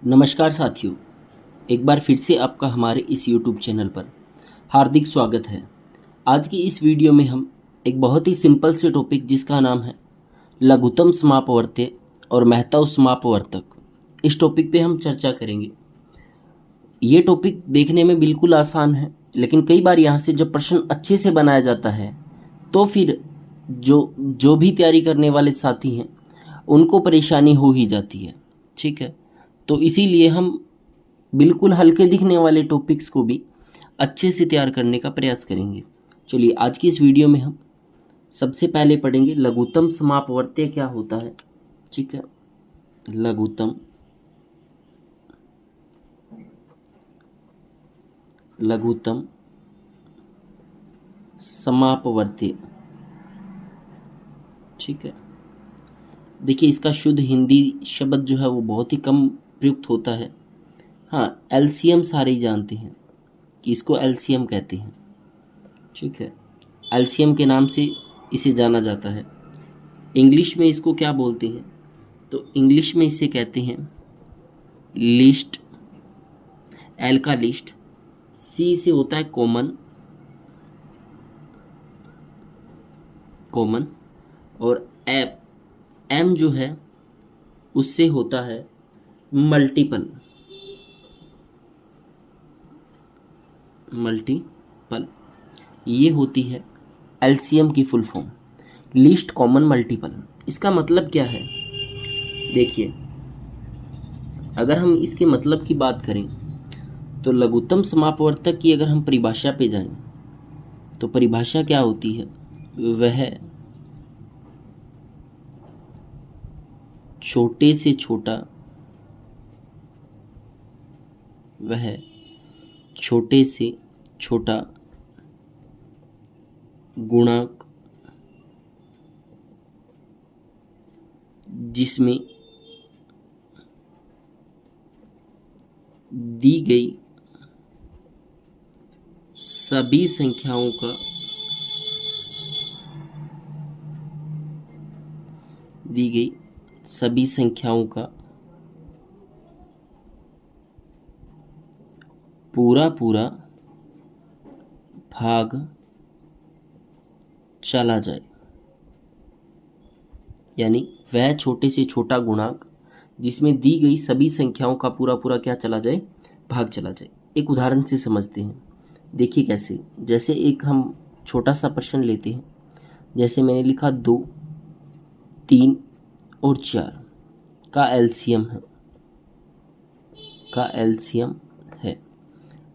नमस्कार साथियों, एक बार फिर से आपका हमारे इस YouTube चैनल पर हार्दिक स्वागत है। आज की इस वीडियो में हम एक बहुत ही सिंपल से टॉपिक जिसका नाम है लघुत्तम समापवर्त्य और महत्तम समापवर्तक, इस टॉपिक पे हम चर्चा करेंगे। ये टॉपिक देखने में बिल्कुल आसान है, लेकिन कई बार यहाँ से जब प्रश्न अच्छे से बनाया जाता है तो फिर जो भी तैयारी करने वाले साथी हैं उनको परेशानी हो ही जाती है। ठीक है, तो इसीलिए हम बिल्कुल हल्के दिखने वाले टॉपिक्स को भी अच्छे से तैयार करने का प्रयास करेंगे। चलिए, आज की इस वीडियो में हम सबसे पहले पढ़ेंगे लघुत्तम समापवर्त्य क्या होता है। ठीक है, लघुत्तम समापवर्त्य। ठीक है, देखिए इसका शुद्ध हिंदी शब्द जो है वो बहुत ही कम प्रयुक्त होता है। हाँ, एलसीएम सारे ही जानते हैं कि इसको एलसीएम कहते हैं। ठीक है, एलसीएम के नाम से इसे जाना जाता है। इंग्लिश में इसको क्या बोलते हैं, तो इंग्लिश में इसे कहते हैं लिस्ट। एल का लिस्ट, सी से होता है कॉमन, और एम जो है उससे होता है मल्टीपल। ये होती है एलसीएम की full form, list common multiple. इसका मतलब क्या है, देखिए अगर हम इसके मतलब की बात करें तो लघुत्तम समापवर्तक की अगर हम परिभाषा पे जाएं तो परिभाषा क्या होती है, वह छोटे से छोटा गुणांक जिसमें दी गई सभी संख्याओं का पूरा भाग चला जाए। यानी वह छोटे से छोटा गुणांक जिसमें दी गई सभी संख्याओं का पूरा क्या चला जाए, भाग चला जाए। एक उदाहरण से समझते हैं। देखिए कैसे, जैसे एक हम छोटा सा प्रश्न लेते हैं। जैसे मैंने लिखा 2, 3 और 4 का एलसीएम है।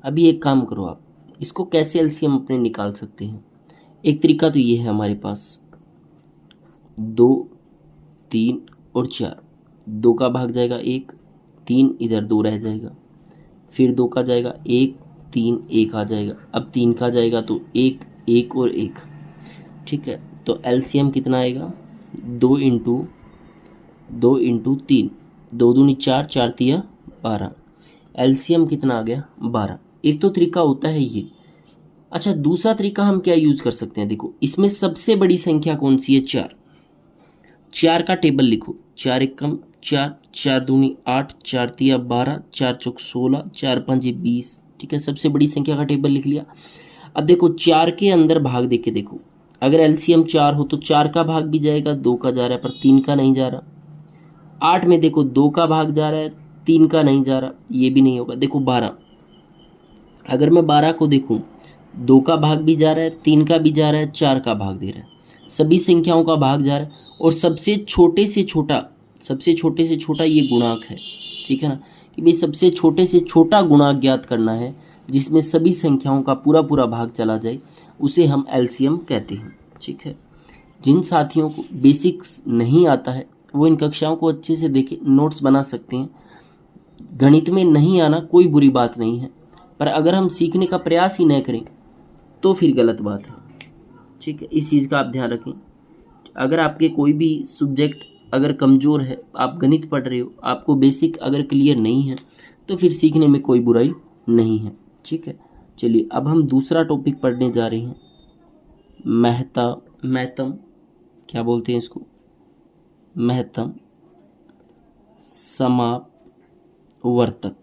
अभी एक काम करो, आप इसको कैसे एलसीएम अपने निकाल सकते हैं। एक तरीका तो ये है हमारे पास, 2, 3 और 4, 2 का भाग जाएगा 1, 3 इधर 2 रह जाएगा, फिर 2 का जाएगा 1, 3 1 आ जाएगा, अब 3 का जाएगा तो 1 1 और 1। ठीक है, तो एलसीएम कितना आएगा, 2 इंटू 3, 2 दूनी 4, 4 तिया 12। एलसीएम कितना आ गया, 12। एक तो तरीका होता है ये। अच्छा, दूसरा तरीका हम क्या यूज कर सकते हैं, देखो इसमें सबसे बड़ी संख्या कौन सी है, 4। 4 का टेबल लिखो, 4 एकम 4, 4 दूनी 8, 4 तिया 12, 4 चौक 16, 4 पंजे 20। ठीक है, सबसे बड़ी संख्या का टेबल लिख लिया। अब देखो 4 के अंदर भाग देके देखो, अगर एलसीएम 4 हो तो 4 का भाग भी जाएगा, 2 का जा रहा है पर 3 का नहीं जा रहा। 8 में देखो 2 का भाग जा रहा है, 3 का नहीं जा रहा, ये भी नहीं होगा। देखो 12, अगर मैं 12 को देखूं, 2 का भाग भी जा रहा है, 3 का भी जा रहा है, 4 का भाग दे रहा है, सभी संख्याओं का भाग जा रहा है, और सबसे छोटे से छोटा ये गुणांक है। ठीक है ना, कि भाई सबसे छोटे से छोटा गुणांक ज्ञात करना है जिसमें सभी संख्याओं का पूरा भाग चला जाए, उसे हम एलसीएम कहते हैं। ठीक है, जिन साथियों को बेसिक्स नहीं आता है वो इन कक्षाओं को अच्छे से देखें, नोट्स बना सकते हैं। गणित में नहीं आना कोई बुरी बात नहीं है, पर अगर हम सीखने का प्रयास ही न करें तो फिर गलत बात है। ठीक है, इस चीज़ का आप ध्यान रखें। अगर आपके कोई भी सब्जेक्ट अगर कमज़ोर है, आप गणित पढ़ रहे हो, आपको बेसिक अगर क्लियर नहीं है तो फिर सीखने में कोई बुराई नहीं है। ठीक है, चलिए अब हम दूसरा टॉपिक पढ़ने जा रहे हैं, महत्तम क्या बोलते हैं इसको, महत्तम वर्तक।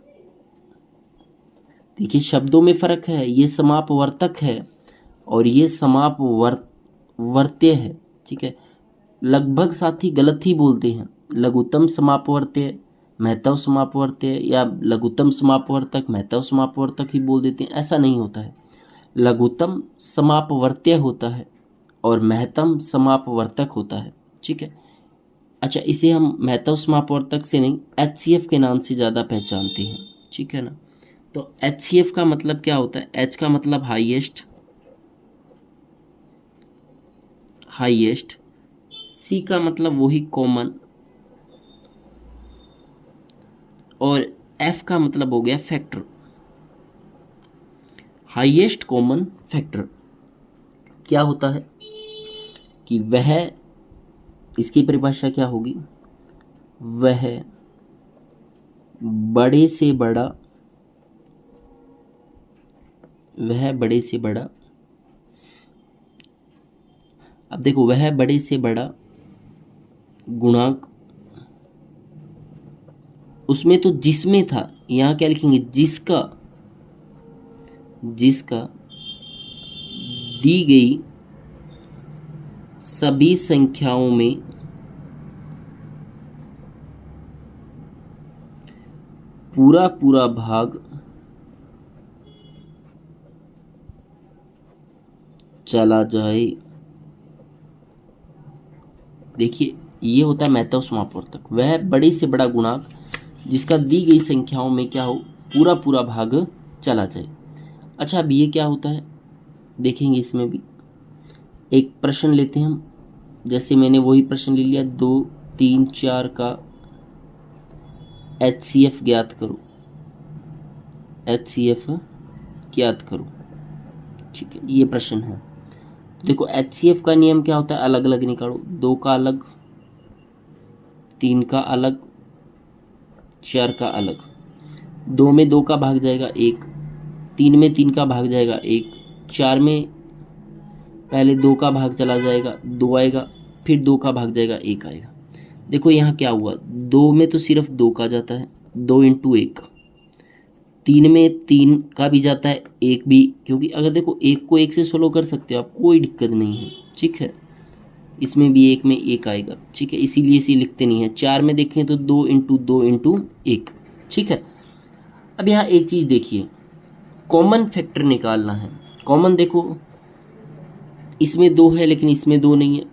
देखिए शब्दों में फर्क है, ये समापवर्तक है और ये वर्त्य है। ठीक है, लगभग साथी गलत ही बोलते हैं, लघुत्तम समापवर्त्य महत्व समापवर्त्य या लघुत्तम समापवर्तक महत्व समापवर्तक ही बोल देते हैं, ऐसा नहीं होता है। लघुत्तम समापवर्त्य होता है और महत्तम समापवर्तक होता है। ठीक है, अच्छा इसे हम महत्व समापवर्तक से नहीं HCF के नाम से ज़्यादा पहचानते हैं। ठीक है ना, तो HCF का मतलब क्या होता है? H का मतलब हाईएस्ट, C का मतलब वही कॉमन और F का मतलब हो गया फैक्टर, हाईएस्ट कॉमन फैक्टर। क्या होता है कि वह, इसकी परिभाषा क्या होगी? वह बड़े से बड़ा, वह बड़े से बड़ा, अब देखो वह बड़े से बड़ा गुणांक, उसमें तो जिसमें था, यहाँ क्या लिखेंगे? जिसका दी गई सभी संख्याओं में पूरा पूरा भाग चला जाए। देखिए ये होता है महत्व समापवर्तक, वह बड़े से बड़ा गुणांक जिसका दी गई संख्याओं में क्या हो? पूरा पूरा भाग चला जाए। अच्छा अब ये क्या होता है देखेंगे, इसमें भी एक प्रश्न लेते हैं हम। जैसे मैंने वही प्रश्न ले लिया, 2, 3, 4 का HCF ज्ञात करो, HCF ज्ञात करो। ठीक है, ये प्रश्न है। तो देखो HCF का नियम क्या होता है? अलग अलग निकालो, 2 का अलग, 3 का अलग, 4 का अलग। 2 में 2 का भाग जाएगा 1, 3 में 3 का भाग जाएगा 1, 4 में पहले 2 का भाग चला जाएगा 2 आएगा, फिर 2 का भाग जाएगा 1 आएगा। देखो यहाँ क्या हुआ, 2 में तो सिर्फ 2 का जाता है, 2 × 1। 3 में 3 का भी जाता है, 1 भी, क्योंकि अगर देखो 1 को 1 से सोल्व कर सकते हो आप, कोई दिक्कत नहीं है। ठीक है, इसमें भी 1 में 1 आएगा। ठीक है, इसीलिए इसे लिखते नहीं है। 4 में देखें तो 2 × 2 × 1। ठीक है, अब यहाँ एक चीज़ देखिए, कॉमन फैक्टर निकालना है। कॉमन देखो इसमें 2 है लेकिन इसमें 2 नहीं है,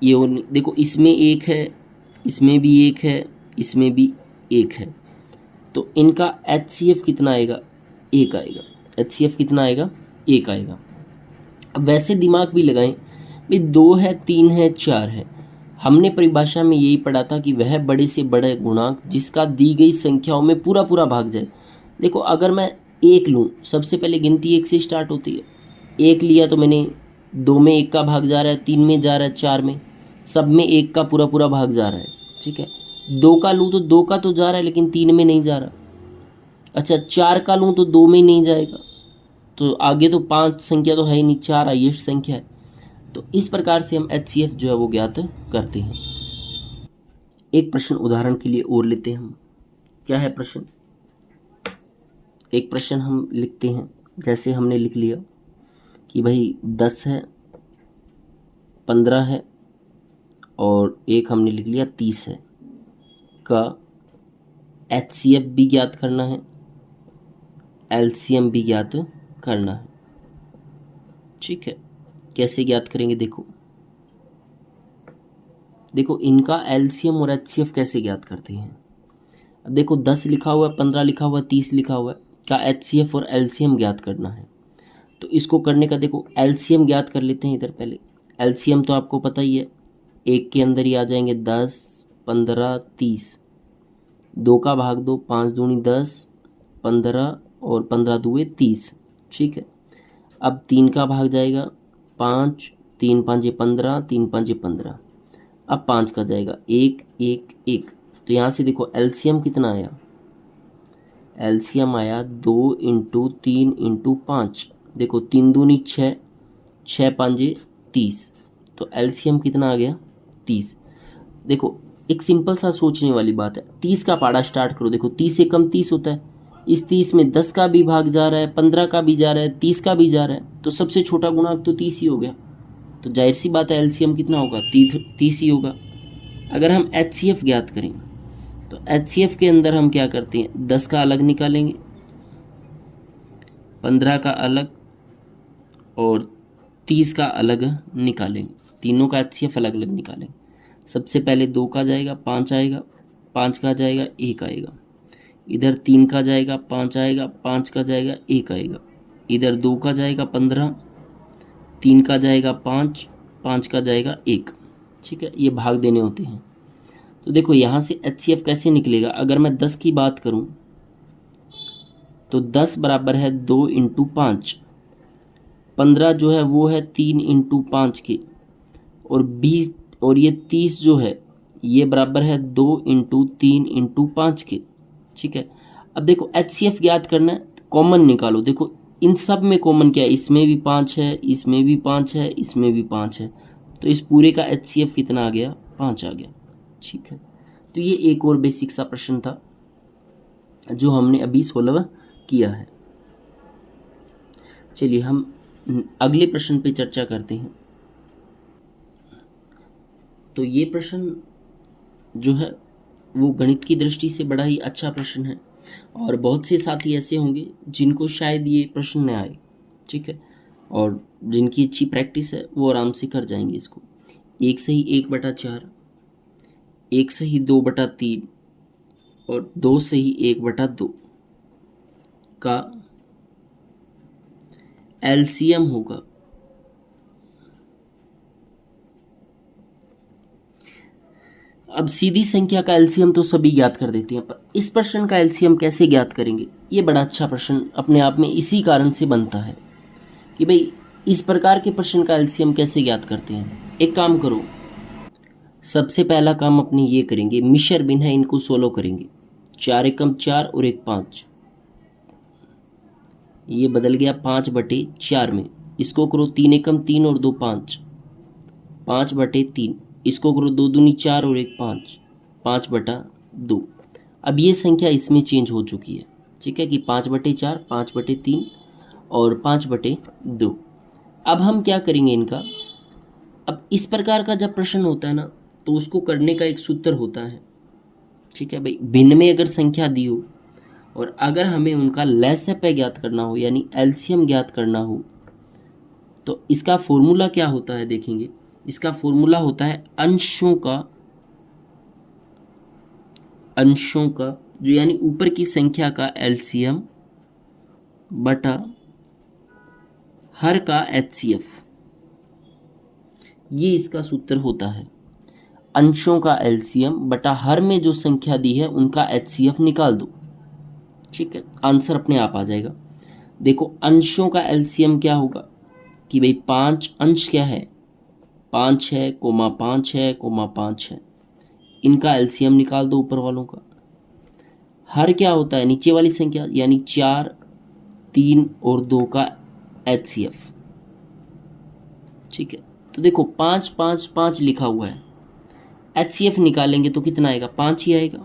ये और नहीं। देखो इसमें 1 है, इसमें भी 1 है, इसमें भी 1 है, तो इनका HCF कितना आएगा? 1 आएगा। HCF कितना आएगा? 1 आएगा। अब वैसे दिमाग भी लगाएं भाई, 2 है, 3 है, 4 है। हमने परिभाषा में यही पढ़ा था कि वह बड़े से बड़ा गुणांक जिसका दी गई संख्याओं में पूरा पूरा भाग जाए। देखो अगर मैं 1 लूँ, सबसे पहले गिनती 1 से स्टार्ट होती है। 1 लिया तो मैंने 2 में 1 का भाग जा रहा है, 3 में जा रहा है, 4 में, सब में 1 का पूरा पूरा भाग जा रहा है। ठीक है, 2 का लूँ तो 2 का तो जा रहा है लेकिन 3 में नहीं जा रहा। अच्छा 4 का लूँ तो 2 में नहीं जाएगा, तो आगे तो 5 संख्या तो है ही नहीं, 4 हाईएस्ट संख्या है। तो इस प्रकार से हम HCF जो है वो ज्ञात करते हैं। एक प्रश्न उदाहरण के लिए और लेते हैं हम। क्या है प्रश्न? एक प्रश्न हम लिखते हैं, जैसे हमने लिख लिया कि भाई 10 है, 15 है और एक हमने लिख लिया 30 है, का HCF भी ज्ञात करना है, LCM भी ज्ञात करना है। ठीक है, कैसे ज्ञात करेंगे? देखो इनका LCM और HCF कैसे ज्ञात करते हैं। अब देखो 10 लिखा हुआ है, 15 लिखा हुआ है, 30 लिखा हुआ है, का HCF और LCM ज्ञात करना है। तो इसको करने का देखो LCM ज्ञात कर लेते हैं इधर पहले। LCM तो आपको पता ही है, 1 के अंदर ही आ जाएंगे 10, 15, 30। 2 का भाग दो, 5 दूनी 10, 15 और 15 दूए 30। ठीक है, अब 3 का भाग जाएगा 5, 3 5 15, 3 5 15। अब 5 का जाएगा 1 1 1। तो यहाँ से देखो LCM कितना आया? LCM आया 2 × 3 × 5। देखो 3 दूनी 6, 6 5 30। तो LCM कितना आ गया? 30। देखो एक सिंपल सा सोचने वाली बात है। 30 का पाड़ा स्टार्ट करो, देखो 30 से कम 30 होता है, इस 30 में 10 का भी भाग जा रहा है, 15 का भी जा रहा है, 30 का भी जा रहा है, तो सबसे छोटा गुणांक तो 30 ही हो गया। तो जाहिर सी बात है एलसीएम कितना होगा, 30 ही होगा। अगर हम एचसीएफ ज्ञात करें तो एचसीएफ के अंदर हम क्या करते हैं, 10 का अलग निकालेंगे, 15 का अलग और 30 का अलग निकालेंगे, तीनों का एचसीएफ अलग अलग निकालेंगे। सबसे पहले 2 का जाएगा 5 आएगा, 5 का जाएगा 1 आएगा, इधर 3 का जाएगा 5 आएगा, 5 का जाएगा 1 आएगा, इधर 2 का जाएगा 15, 3 का जाएगा 5, 5 का जाएगा 1। ठीक है, ये भाग देने होते हैं। तो देखो यहाँ से एचसीएफ कैसे निकलेगा, अगर मैं 10 की बात करूँ तो 10 बराबर है 2 इंटू 5, 15 जो है वो है 3 इंटू 5 के, और 20 और ये 30 जो है ये बराबर है 2 इंटू 3 इंटू 5 के। ठीक है, अब देखो एचसीएफ ज्ञात करना है, कॉमन निकालो। देखो इन सब में कॉमन क्या है, इसमें भी 5 है, इसमें भी 5 है, इसमें भी 5 है, तो इस पूरे का एचसीएफ कितना आ गया, 5 आ गया। ठीक है, तो ये एक और बेसिक सा प्रश्न था जो हमने अभी सोल्व किया है। चलिए हम अगले प्रश्न पे चर्चा करते हैं। तो ये प्रश्न जो है वो गणित की दृष्टि से बड़ा ही अच्छा प्रश्न है, और बहुत से साथी ऐसे होंगे जिनको शायद ये प्रश्न न आए। ठीक है, और जिनकी अच्छी प्रैक्टिस है वो आराम से कर जाएंगे इसको। 1 सही 1/4, 1 सही 2/3 और 2 सही 1/2 का एलसीएम होगा। अब सीधी संख्या का एलसीएम तो सभी ज्ञात कर देते हैं, पर इस प्रश्न का एलसीएम कैसे ज्ञात करेंगे, ये बड़ा अच्छा प्रश्न अपने आप में इसी कारण से बनता है कि भाई इस प्रकार के प्रश्न का एलसीएम कैसे ज्ञात करते हैं। एक काम करो, सबसे पहला काम अपने ये करेंगे, मिश्र भिन्न है इनको सोलो करेंगे। 4 एकम 4 और 1 5, ये बदल गया 5/4 में। इसको करो 3 एकम 3 और 2 5, 5/3। इसको करो 2 दूनी 4 और 1 5, 5/2। अब ये संख्या इसमें चेंज हो चुकी है। ठीक है, कि 5/4, 5/3 और 5/2। अब हम क्या करेंगे इनका, अब इस प्रकार का जब प्रश्न होता है ना तो उसको करने का एक सूत्र होता है। ठीक है भाई, भिन्न में अगर संख्या दी हो और अगर हमें उनका लसाअ ज्ञात करना हो यानी एलसीएम ज्ञात करना हो, तो इसका फॉर्मूला क्या होता है देखेंगे। इसका फॉर्मूला होता है अंशों का जो यानी ऊपर की संख्या का एलसीएम बटा हर का एचसीएफ, ये इसका सूत्र होता है। अंशों का एलसीएम बटा हर में जो संख्या दी है उनका एचसीएफ निकाल दो। ठीक है, आंसर अपने आप आ जाएगा। देखो अंशों का एलसीएम क्या होगा कि भाई 5 अंश क्या है, 5 है, 5 है, 5 है, इनका एलसीएम निकाल दो ऊपर वालों का। हर क्या होता है, नीचे वाली संख्या यानी 4, 3 और 2 का एचसीएफ। ठीक है, तो देखो 5 5 5 लिखा हुआ है, एचसीएफ निकालेंगे तो कितना आएगा, 5 ही आएगा।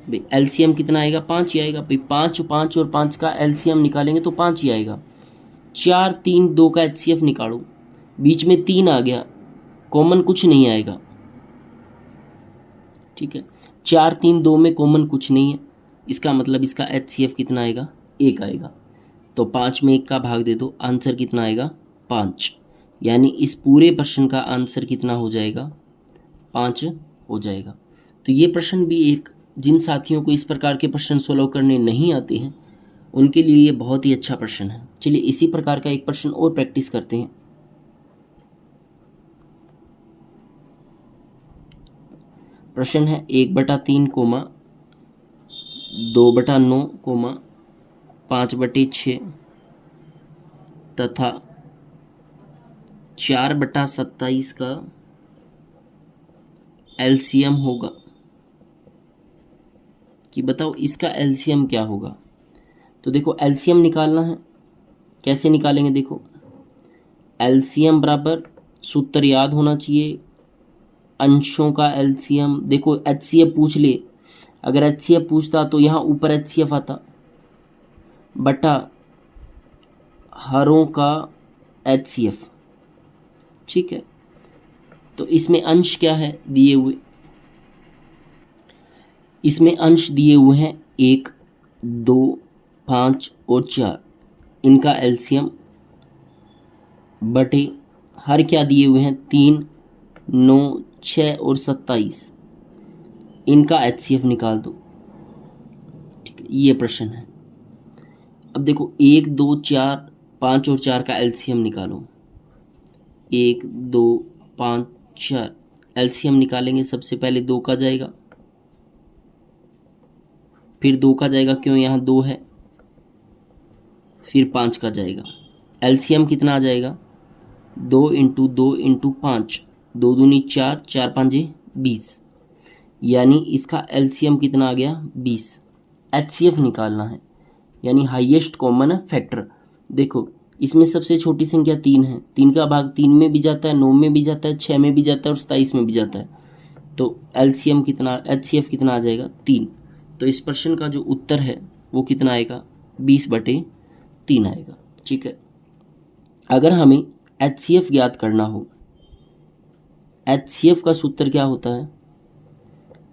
भाई एलसीएम कितना आएगा, 5 ही आएगा। भाई 5 5 और 5 का एलसीएम निकालेंगे तो 5 ही आएगा। 4 3 2 का एचसीएफ निकालो, बीच में 3 आ गया, कॉमन कुछ नहीं आएगा। ठीक है, 4 3 2 में कॉमन कुछ नहीं है, इसका मतलब इसका एचसीएफ कितना आएगा, 1 आएगा। तो 5 में 1 का भाग दे दो, आंसर कितना आएगा, 5। यानी इस पूरे प्रश्न का आंसर कितना हो जाएगा, 5 हो जाएगा। तो ये प्रश्न भी एक, जिन साथियों को इस प्रकार के प्रश्न सोल्व करने नहीं आते हैं उनके लिए ये बहुत ही अच्छा प्रश्न है। चलिए इसी प्रकार का एक प्रश्न और प्रैक्टिस करते हैं। प्रश्न है 1/3 2/9 5/6 तथा 4/27 का एलसीएम होगा। कि बताओ इसका एलसीएम क्या होगा। तो देखो एलसीएम निकालना है, कैसे निकालेंगे, देखो एलसीएम बराबर, सूत्र याद होना चाहिए, अंशों का एलसीएम, देखो एचसीएफ पूछ ले, अगर एचसीएफ पूछता तो यहाँ ऊपर एचसीएफ आता, बटा हरों का एचसीएफ। ठीक है, तो इसमें अंश क्या है दिए हुए, इसमें अंश दिए हुए हैं 1, 2, 5 और 4, इनका एलसीएम बटे हर क्या दिए हुए हैं 3, 9, 6 और 27, इनका एचसीएफ निकाल दो। ठीक है, ये प्रश्न है। अब देखो 1, 2, 4, 5 और 4 का एलसीएम निकालो। 1, 2, 5, 4 एलसीएम निकालेंगे, सबसे पहले 2 का जाएगा, फिर 2 का जाएगा, क्यों यहाँ 2 है, फिर 5 का जाएगा। एलसीएम कितना आ जाएगा 2 × 2 × 5, 2 दूनी 4, 4 5 20, यानी इसका एलसीएम कितना आ गया 20। एचसीएफ निकालना है, यानी हाईएस्ट कॉमन फैक्टर। देखो इसमें सबसे छोटी संख्या 3 है, 3 का भाग 3 में भी जाता है, 9 में भी जाता है, 6 में भी जाता है और 27 में भी जाता है, तो एलसीएम कितना, एचसीएफ कितना आ जाएगा 3। तो इस प्रश्न का जो उत्तर है वो कितना आएगा 20/3 आएगा। ठीक है, अगर हमें एचसीएफ ज्ञात करना हो, एचसीएफ का सूत्र क्या होता है,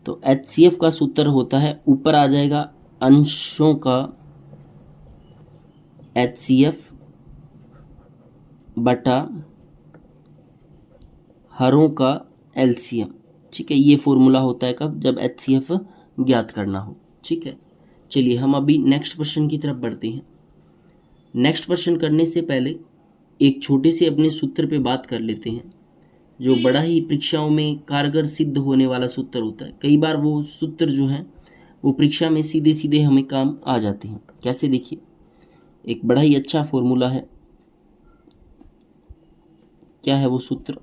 तो एचसीएफ का सूत्र होता है, ऊपर आ जाएगा अंशों का एचसीएफ बटा हरों का एलसीएम। ठीक है, ये फॉर्मूला होता है कब, जब एचसीएफ ज्ञात करना हो। ठीक है, चलिए हम अभी नेक्स्ट प्रश्न की तरफ बढ़ते हैं। नेक्स्ट प्रश्न करने से पहले एक छोटे से अपने सूत्र पे बात कर लेते हैं, जो बड़ा ही परीक्षाओं में कारगर सिद्ध होने वाला सूत्र होता है। कई बार वो सूत्र जो हैं वो परीक्षा में सीधे सीधे हमें काम आ जाते हैं। कैसे, देखिए एक बड़ा ही अच्छा फॉर्मूला है। क्या है वो सूत्र,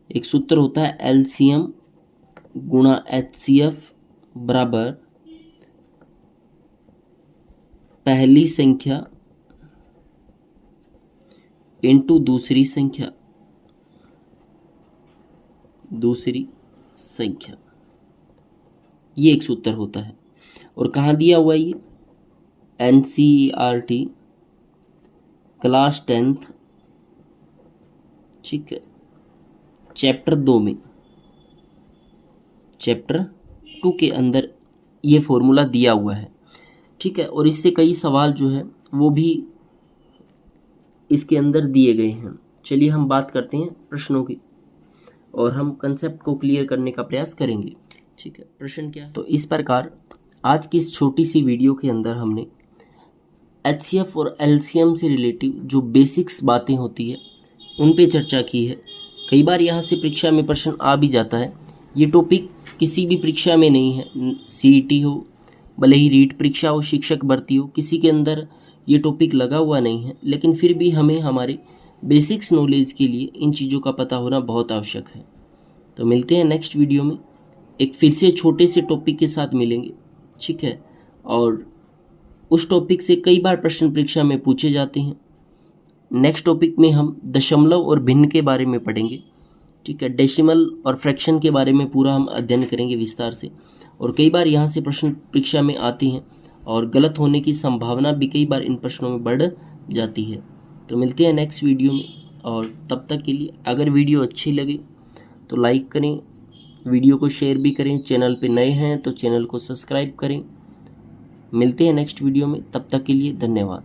एक सूत्र होता है एलसीएम गुणा एचसीएफ बराबर पहली संख्या इनटू दूसरी संख्या, ये एक सूत्र होता है। और कहाँ दिया हुआ है ये, एनसीईआरटी क्लास 10th, ठीक है, चैप्टर 2 में, चैप्टर 2 के अंदर ये फॉर्मूला दिया हुआ है। ठीक है, और इससे कई सवाल जो है वो भी इसके अंदर दिए गए हैं। चलिए हम बात करते हैं प्रश्नों की और हम कंसेप्ट को क्लियर करने का प्रयास करेंगे। ठीक है, प्रश्न क्या है, तो इस प्रकार आज की इस छोटी सी वीडियो के अंदर हमने एचसीएफ और एलसीएम से रिलेटिव जो बेसिक्स बातें होती है उन पे चर्चा की है। कई बार यहाँ से परीक्षा में प्रश्न आ भी जाता है। ये टॉपिक किसी भी परीक्षा में नहीं है, सीईटी हो, भले ही रीट परीक्षा हो, शिक्षक भर्ती हो, किसी के अंदर ये टॉपिक लगा हुआ नहीं है, लेकिन फिर भी हमें हमारे बेसिक्स नॉलेज के लिए इन चीज़ों का पता होना बहुत आवश्यक है। तो मिलते हैं नेक्स्ट वीडियो में, एक फिर से छोटे से टॉपिक के साथ मिलेंगे। ठीक है, और उस टॉपिक से कई बार प्रश्न परीक्षा में पूछे जाते हैं। नेक्स्ट टॉपिक में हम दशमलव और भिन्न के बारे में पढ़ेंगे। ठीक है, डेसिमल और फ्रैक्शन के बारे में पूरा हम अध्ययन करेंगे विस्तार से। और कई बार यहाँ से प्रश्न परीक्षा में आते हैं और गलत होने की संभावना भी कई बार इन प्रश्नों में बढ़ जाती है। तो मिलते हैं नेक्स्ट वीडियो में, और तब तक के लिए अगर वीडियो अच्छी लगे तो लाइक करें, वीडियो को शेयर भी करें, चैनल पे नए हैं तो चैनल को सब्सक्राइब करें। मिलते हैं नेक्स्ट वीडियो में, तब तक के लिए धन्यवाद।